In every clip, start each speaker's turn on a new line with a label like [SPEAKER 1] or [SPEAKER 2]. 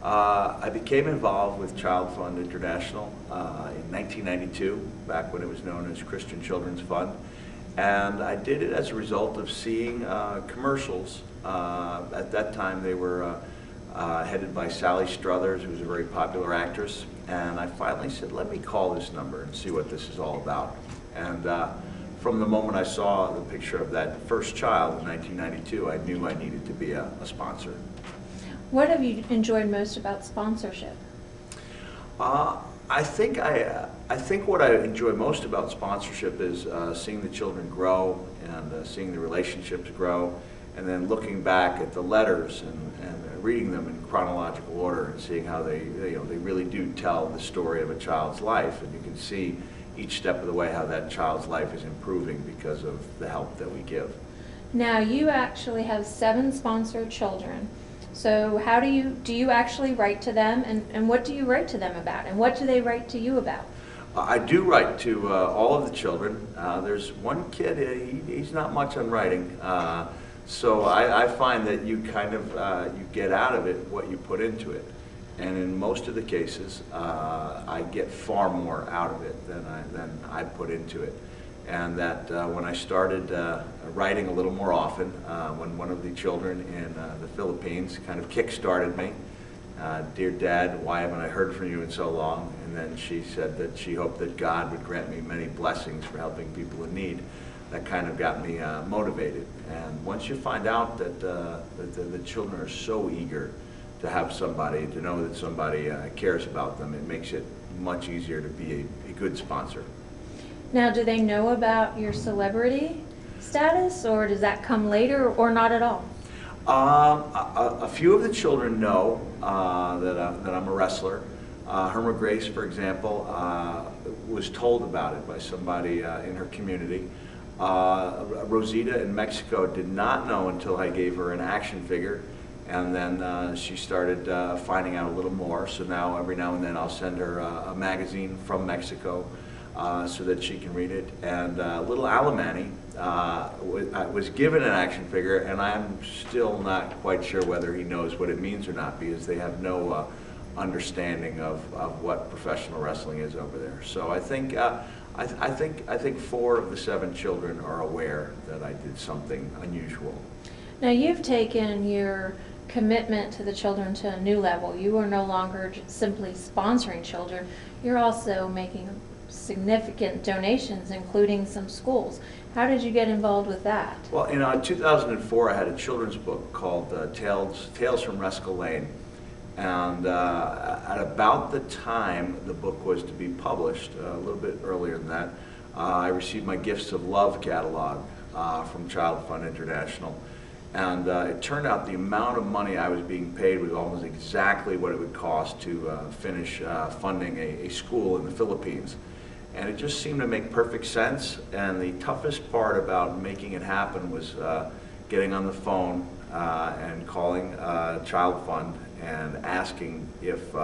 [SPEAKER 1] I became involved with ChildFund International in 1992, back when it was known as Christian Children's Fund. And I did it as a result of seeing commercials. At that time they were headed by Sally Struthers, who was a very popular actress. And I finally said, let me call this number and see what this is all about. And from the moment I saw the picture of that first child in 1992, I knew I needed to be a sponsor.
[SPEAKER 2] What have you enjoyed most about sponsorship?
[SPEAKER 1] I think what I enjoy most about sponsorship is seeing the children grow and seeing the relationships grow, and then looking back at the letters and reading them in chronological order and seeing how they really do tell the story of a child's life, and you can see each step of the way how that child's life is improving because of the help that we give.
[SPEAKER 2] Now, you actually have 7 sponsored children. So how do you actually write to them, and what do you write to them about, and what do they write to you about?
[SPEAKER 1] I do write to all of the children. There's one kid, he's not much on writing, so I find that you kind of you get out of it what you put into it, and in most of the cases I get far more out of it than I put into it. And that when I started writing a little more often, when one of the children in the Philippines kind of kick-started me, "Dear Dad, why haven't I heard from you in so long?" And then she said that she hoped that God would grant me many blessings for helping people in need. That kind of got me motivated. And once you find out that the children are so eager to have somebody, to know that somebody cares about them, it makes it much easier to be a good sponsor.
[SPEAKER 2] Now, do they know about your celebrity status, or does that come later, or not at all?
[SPEAKER 1] A few of the children know that I'm a wrestler. Herma Grace, for example, was told about it by somebody in her community. Rosita in Mexico did not know until I gave her an action figure, and then she started finding out a little more. So now every now and then I'll send her a magazine from Mexico so that she can read it. And little Alamani was given an action figure, and I'm still not quite sure whether he knows what it means or not, because they have no understanding of what professional wrestling is over there. So I think I think 4 of the 7 children are aware that I did something unusual.
[SPEAKER 2] Now, you've taken your commitment to the children to a new level. You are no longer simply sponsoring children. You're also making significant donations, including some schools. How did you get involved with that?
[SPEAKER 1] Well, in 2004, I had a children's book called Tales from Leone. And at about the time the book was to be published, a little bit earlier than that, I received my Gifts of Love catalog from ChildFund International. And it turned out the amount of money I was being paid was almost exactly what it would cost to finish funding a school in the Philippines. And it just seemed to make perfect sense. And the toughest part about making it happen was getting on the phone and calling ChildFund and asking if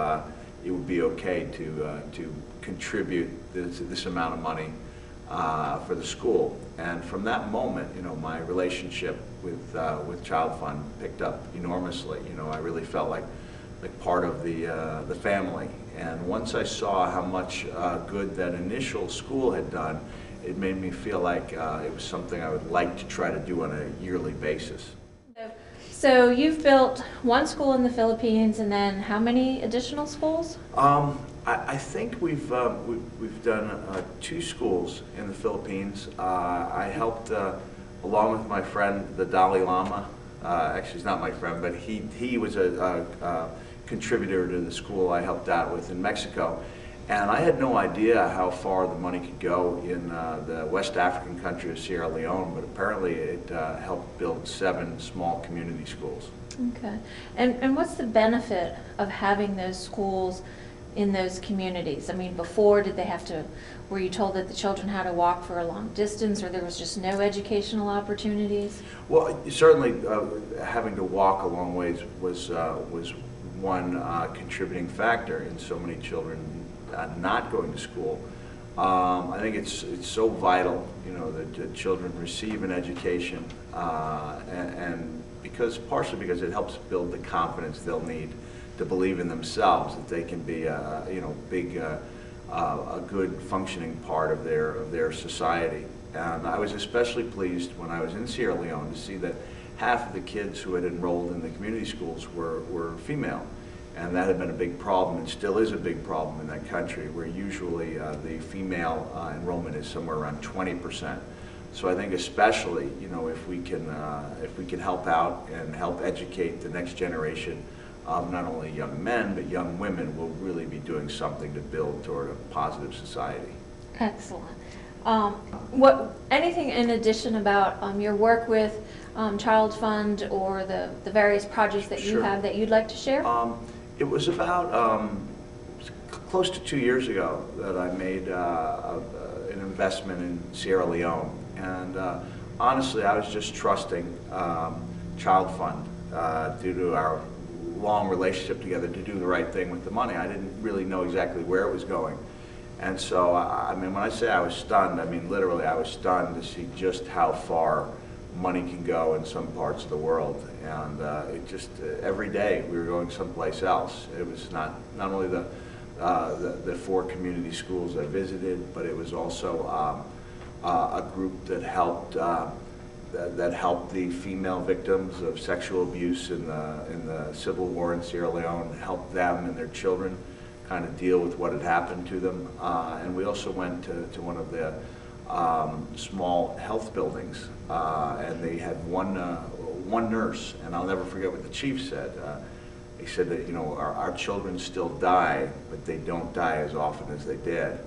[SPEAKER 1] it would be okay to contribute this amount of money for the school. And from that moment, my relationship with ChildFund picked up enormously. I really felt like part of the family. And once I saw how much good that initial school had done, it made me feel like it was something I would like to try to do on a yearly basis.
[SPEAKER 2] So you've built 1 school in the Philippines, and then how many additional schools?
[SPEAKER 1] I think we've done 2 schools in the Philippines. I helped along with my friend the Dalai Lama. Actually, he's not my friend, but he was a contributor to the school I helped out with in Mexico. And I had no idea how far the money could go in the West African country of Sierra Leone, but apparently it helped build 7 small community schools.
[SPEAKER 2] Okay. And what's the benefit of having those schools in those communities? I mean, before, were you told that the children had to walk for a long distance, or there was just no educational opportunities?
[SPEAKER 1] Well, certainly having to walk a long ways was one contributing factor in so many children not going to school. I think it's so vital, that children receive an education, and partially because it helps build the confidence they'll need to believe in themselves, that they can be a good functioning part of their society. And I was especially pleased when I was in Sierra Leone to see that half of the kids who had enrolled in the community schools were female. And that had been a big problem, and still is a big problem in that country, where usually the female enrollment is somewhere around 20%. So I think especially, if we can help out and help educate the next generation of not only young men but young women, we'll really be doing something to build toward a positive society.
[SPEAKER 2] Excellent. Anything in addition about your work with ChildFund or the various projects that you
[SPEAKER 1] Sure.
[SPEAKER 2] have that you'd like to share?
[SPEAKER 1] It was about close to 2 years ago that I made an investment in Sierra Leone, and honestly, I was just trusting ChildFund due to our long relationship together to do the right thing with the money. I didn't really know exactly where it was going, and so I mean, when I say I was stunned, I mean literally I was stunned to see just how far money can go in some parts of the world. And it just every day we were going someplace else. It was not only the 4 community schools I visited, but it was also a group that helped the female victims of sexual abuse in the civil war in Sierra Leone, helped them and their children kind of deal with what had happened to them. And we also went to one of the small health buildings, and they had one nurse, and I'll never forget what the chief said. He said that our children still die, but they don't die as often as they did.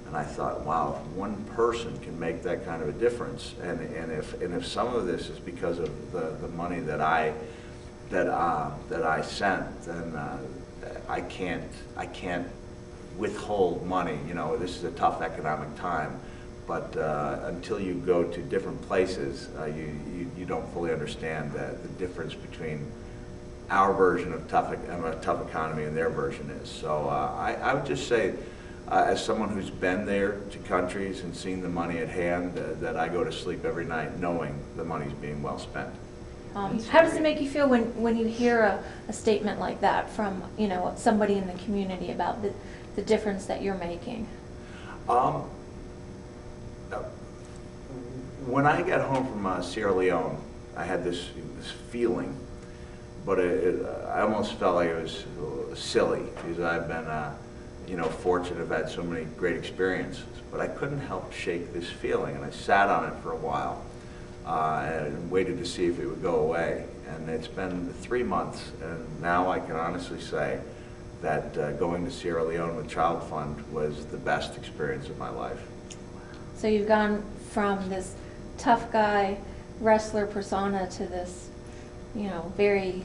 [SPEAKER 1] And I thought, wow, if one person can make that kind of a difference, and if some of this is because of the money that I sent, then I can't withhold money. This is a tough economic time. But until you go to different places, you don't fully understand the difference between our version of a tough economy and their version is. So I would just say, as someone who's been there to countries and seen the money at hand, that I go to sleep every night knowing the money's being well spent.
[SPEAKER 2] How does it make you feel when you hear a statement like that from somebody in the community about the difference that you're making?
[SPEAKER 1] When I got home from Sierra Leone, I had this feeling, but I almost felt like it was silly, because I've been fortunate, I've had so many great experiences, but I couldn't help shake this feeling, and I sat on it for a while and waited to see if it would go away. And it's been 3 months, and now I can honestly say that going to Sierra Leone with ChildFund was the best experience of my life.
[SPEAKER 2] So you've gone from this tough guy wrestler persona to this very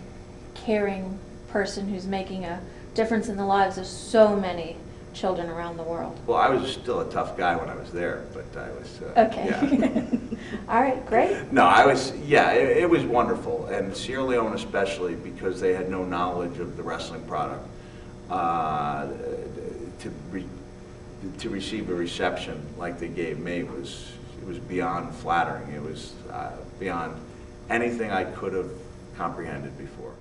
[SPEAKER 2] caring person who's making a difference in the lives of so many children around the world.
[SPEAKER 1] Well, I was still a tough guy when I was there, but I was
[SPEAKER 2] okay.
[SPEAKER 1] Yeah.
[SPEAKER 2] All right, great.
[SPEAKER 1] No, I was, yeah, it was wonderful, and Sierra Leone especially, because they had no knowledge of the wrestling product, to receive a reception like they gave me was beyond flattering. It was beyond anything I could have comprehended before.